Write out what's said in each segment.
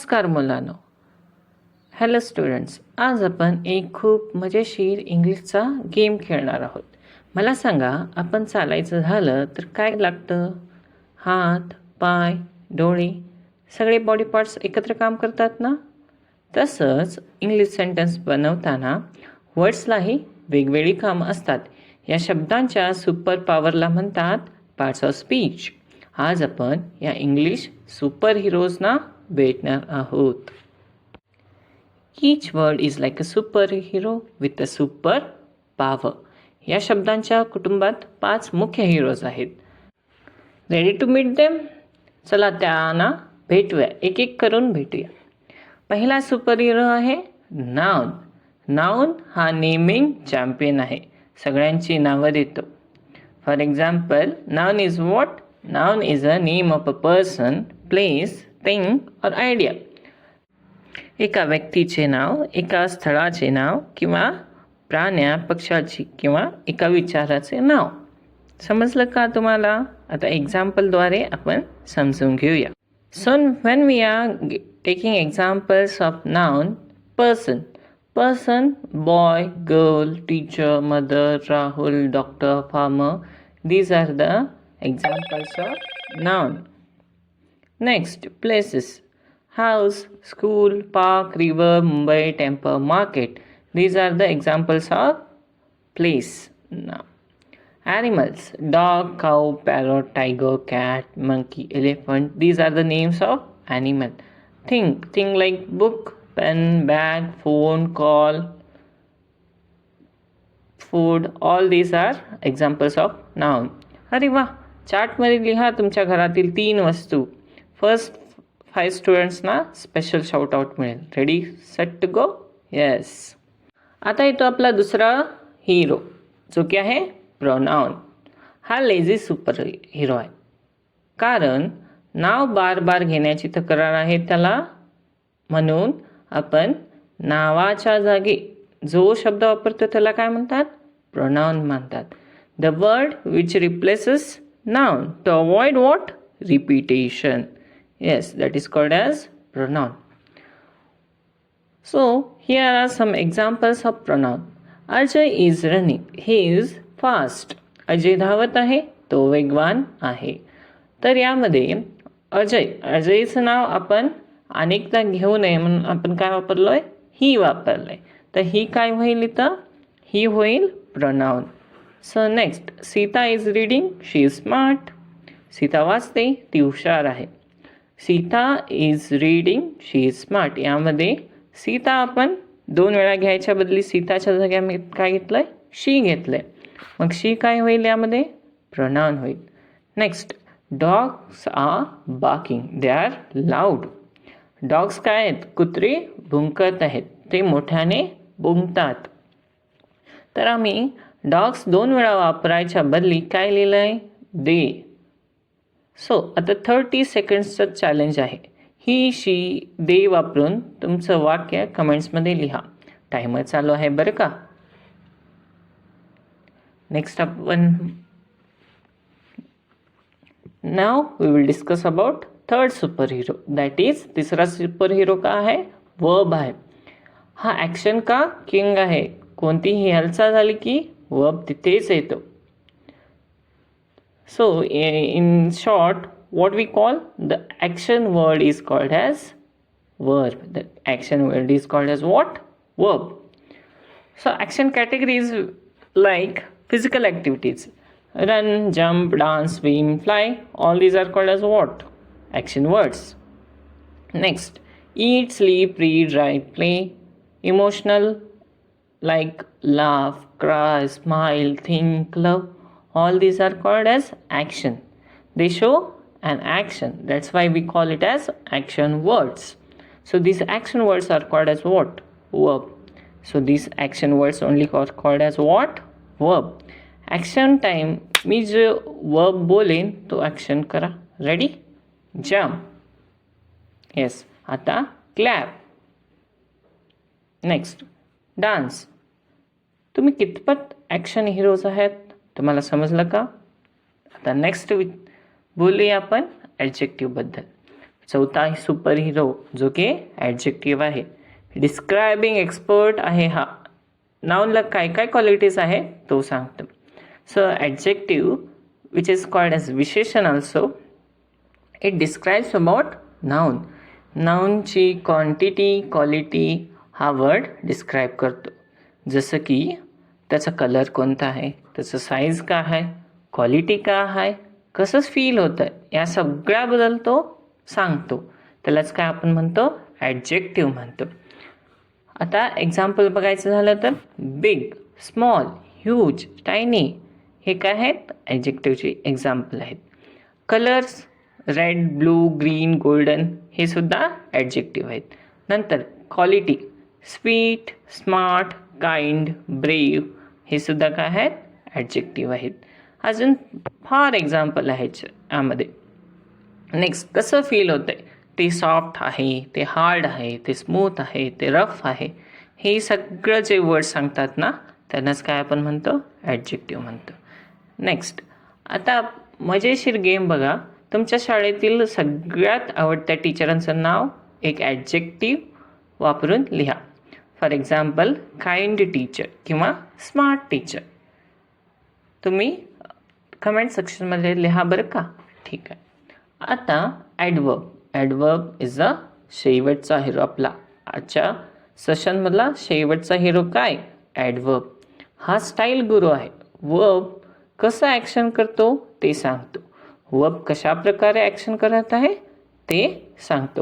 नमस्कार मुलांनो. Hello students. आज आपण एक खूप मजेशीर इंग्लिशचा गेम खेळणार आहोत. मला सांगा, आपण चालायचं झालं तर काय लागतं? हात, पाय, डोळे, सगळे बॉडी पार्ट्स एकत्र काम करतात ना? तसंच इंग्लिश सेंटेन्स बनवताना वर्ड्सलाही वेगवेगळी कामं असतात. या शब्दांच्या सुपर पॉवरला म्हणतात पार्ट्स ऑफ स्पीच. आज आपण या इंग्लिश सुपर हिरोजना भेटणार आहोत. Each word is like a super hero with a super power. या शब्दांच्या कुटुंबात 5 मुख्य हिरोज आहेत. Ready to meet them? चला त्यांना भेटूया, एक एक करून भेटूया. पहिला सुपर हिरो आहे नाउन. नाउन हा नेमिंग चॅम्पियन आहे, सगळ्यांची नावं देतो. For example, noun is what? Noun is a name of a person, place, thing और आयडिया. एका व्यक्तीचे नाव, एका स्थळाचे नाव किंवा प्राण्या पक्षाची किंवा एका विचाराचे नाव. समजलं का तुम्हाला? आता एक्झाम्पलद्वारे आपण समजून घेऊया. So when we are taking examples of noun, person. Person, boy, girl, teacher, mother, Rahul, doctor, farmer. These are the examples of noun. Next, places. House, school, park, river, Mumbai, temple, market. These are the examples of place. Now, animals. Dog, cow, parrot, tiger, cat, monkey, elephant. These are the names of animal. Thing like book, pen, bag, phone, call, food. All these are examples of noun. अरे वा, चार्टमध्ये लिहा तुमच्या घरातील 3 वस्तू. First 5 स्टुडंट्सना special shout out मिळेल. Ready, set to go? Yes. आता येतो आपला दुसरा हिरो, जो की आहे प्रोनाउन. हा लेझी सुपर हिरो आहे, कारण नाव बार बार घेण्याची तक्रार आहे त्याला. म्हणून आपण नावाच्या जागी जो शब्द वापरतो त्याला काय म्हणतात? प्रोनाउन म्हणतात. The word which replaces noun to avoid what? Repetition. Yes, that is called as pronoun. So here are some examples of pronoun. Ajay is running, he is fast. Ajay धावत आहे, तो वेगवान आहे. तर यामध्ये अजयचं नाव आपण अनेकदा घेऊ नये म्हणून आपण काय वापरलो आहे? ही वापरलं आहे. तर ही काय होईल इथं? ही होईल pronoun. So next, Sita is reading, she is smart. Sita वाचते, ती हुशार आहे. Sita is reading, she is smart. यामध्ये सीता आपण 2 वेळा घ्यायच्या बदली सीताच्या जागी काय घेतलंय? शी घेतलंय. मग शी काय होईल यामध्ये? प्रोनाउन होईल. Next, dogs are barking, they are loud. Dogs काय आहेत? कुत्रे भुंकत आहेत, ते मोठ्याने भुंकतात. तर आम्ही डॉग्स 2 वेळा वापरायच्या बदली काय लिहिलं आहे? दे. सो आता 30 सेकंड्सचं चॅलेंज आहे. ही, शी, दे वापरून तुमचं वाक्य कमेंट्समध्ये लिहा. टायमर चालू आहे बरं का. नेक्स्ट आपण now we will discuss about third super hero, that is तिसरा सुपर हिरो का आहे? वर्ब आहे. हा ॲक्शन का किंग आहे. कोणतीही हालचाल झाली की वर्ब तिथेच येतो. So in short, what we call the action word is called as verb. The action word is called as what? Verb. So action categories like physical activities: run, jump, dance, swim, fly. All these are called as what? Action words. Next, eat, sleep, read, write, play. Emotional like laugh, cry, smile, think, love. All these are called as action. They show an action. That's why we call it as action words. So these action words are called as what? Verb. So these action words only are called as what? Verb. Action time. मी जो verb बोलेन तो action करा. Ready? Jump. Yes. आता clap. Next, dance. तुम्ही कितपत action heroes आहेत? तुम्हाला समजलं का? आता नेक्स्ट बोलूया आपण ॲडजेक्टिव्हबद्दल. चौथा सुपर हिरो जो की ॲडजेक्टिव्ह आहे. डिस्क्रायबिंग एक्सपर्ट आहे हा. नाऊनला काय काय क्वालिटीज आहे तो सांगतो. So adjective which is called as विशेषण also, it describes about noun. नाऊनची क्वांटिटी क्वालिटी हा वर्ड डिस्क्राईब करतो. जसं की त्याचा कलर कोणता आहे, त्याचं साईज काय आहे, क्वालिटी काय आहे, कसं फील होतं आहे, या सगळ्याबद्दल तो सांगतो. त्यालाच काय आपण म्हणतो, ॲडजेक्टिव्ह म्हणतो. आता एक्झाम्पल बघायचं झालं तर बिग, स्मॉल, ह्यूज, टायनी हे काय आहेत, ॲडजेक्टिव्हची एक्झाम्पल आहेत. Colours red, blue, green, golden हे सुद्धा ॲडजेक्टिव्ह आहेत. नंतर quality sweet, smart, kind, brave हे सुद्धा काय आहेत, ॲडजेक्टिव्ह आहेत. अजून फार एक्झाम्पल आहेत यामध्ये. नेक्स्ट कसं फील होतं आहे, ते सॉफ्ट आहे, ते हार्ड आहे, ते स्मूथ आहे, ते रफ आहे, हे सगळं जे वर्ड सांगतात ना त्यांनाच काय आपण म्हणतो, ॲडजेक्टिव्ह म्हणतो. नेक्स्ट आता मजेशीर गेम बघा. तुमच्या शाळेतील सगळ्यात आवडत्या टीचरांचं नाव एक ॲडजेक्टिव्ह वापरून लिहा. फॉर एक्झाम्पल काइंड टीचर किंवा स्मार्ट टीचर. तुम्ही कमेंट सेक्शनमध्ये लिहा बरं का. ठीक आहे. आता ॲडवर्ब. ॲडवर्ब इज अ शेवटचा हिरो. आपला आजच्या सेशनमधला शेवटचा हिरो काय, ॲडवर्ब. हा स्टाईल गुरु आहे. वर्ब कसं ॲक्शन करतो ते सांगतो. वर्ब कशा प्रकारे ॲक्शन करत आहे ते सांगतो.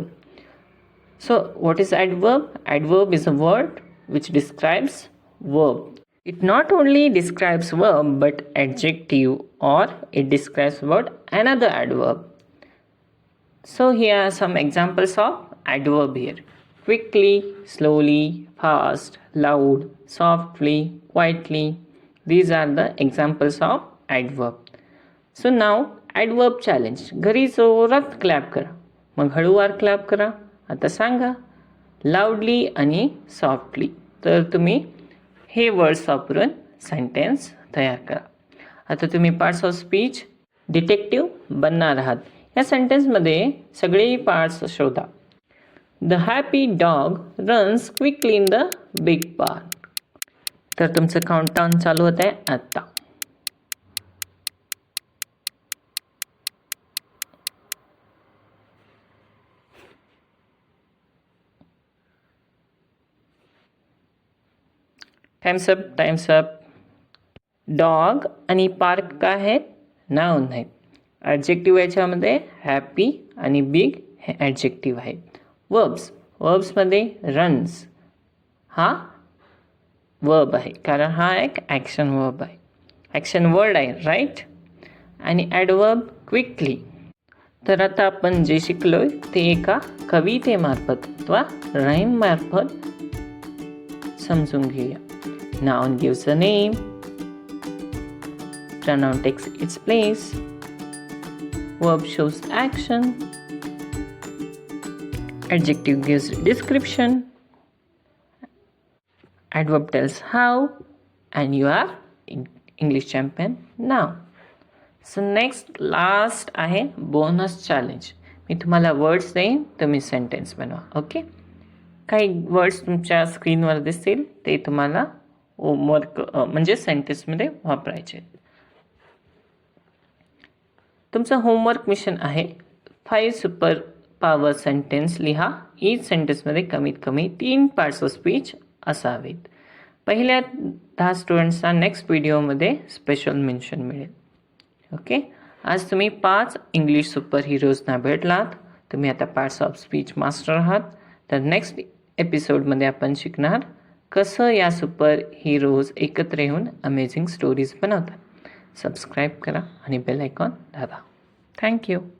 So what is adverb? Adverb is a word which describes verb. It not only describes verb but adjective, or it describes word another adverb. So here are some examples of adverb here. Quickly, slowly, fast, loud, softly, quietly. These are the examples of adverb. So now adverb challenge. घरी जोरात clap करा, मग हळूवार clap करा. आता सांगा लाऊडली आणि softly. तर तुम्ही हे वर्ड्स वापरून सेंटेन्स तयार करा. आता तुम्ही पार्ट्स ऑफ स्पीच डिटेक्टिव्ह बनणार आहात. या सेंटेन्समध्ये सगळे पार्ट्स शोधा. The happy dog runs quickly in the big park. तर तुमचं काउंटडाऊन चालू होत आहे आत्ता. Times up. डॉग आणि पार्क काय आहेत, नाऊन आहेत. ॲडजेक्टिव्ह याच्यामध्ये हॅपी आणि बिग हे ॲडजेक्टिव्ह आहेत. वर्ब्समध्ये रन्स हा वर्ब आहे, कारण हा एक ॲक्शन वर्ब आहे, ॲक्शन वर्ड आहे, राईट. आणि ॲडवर्ब क्विकली. तर आता आपण जे शिकलोय ते एका कवितेमार्फत अथवा राईम मार्फत समजून घेऊया. Noun gives a name, pronoun takes its place, verb shows action, adjective gives description, adverb tells how, and you are English champion now. So next last आहे बोनस चॅलेंज. मी तुम्हाला वर्ड्स देईन, तुम्ही सेंटेन्स बनवा. Okay. काही words तुमच्या स्क्रीनवर दिसतील, ते तुम्हाला होमवर्क म्हणजे सेंटेन्समध्ये वापरायचे. तुमचं होमवर्क मिशन आहे 5 सुपर पॉवर सेंटेन्स लिहा. ईच सेंटेन्समध्ये कमीत कमी 3 पार्ट्स ऑफ स्पीच असावेत. पहिल्या 10 स्टुडंट्सना नेक्स्ट व्हिडिओमध्ये स्पेशल मेन्शन मिळेल. ओके. आज तुम्ही 5 इंग्लिश सुपर हिरोजना भेटलात. तुम्ही आता पार्ट्स ऑफ स्पीच मास्टर आहात. तर नेक्स्ट एपिसोडमध्ये आपण शिकणार कसं या सुपर हिरोज एकत्र येऊन अमेझिंग स्टोरीज बनवतात. सबस्क्राईब करा आणि बेल आयकॉन दाबा. थँक्यू.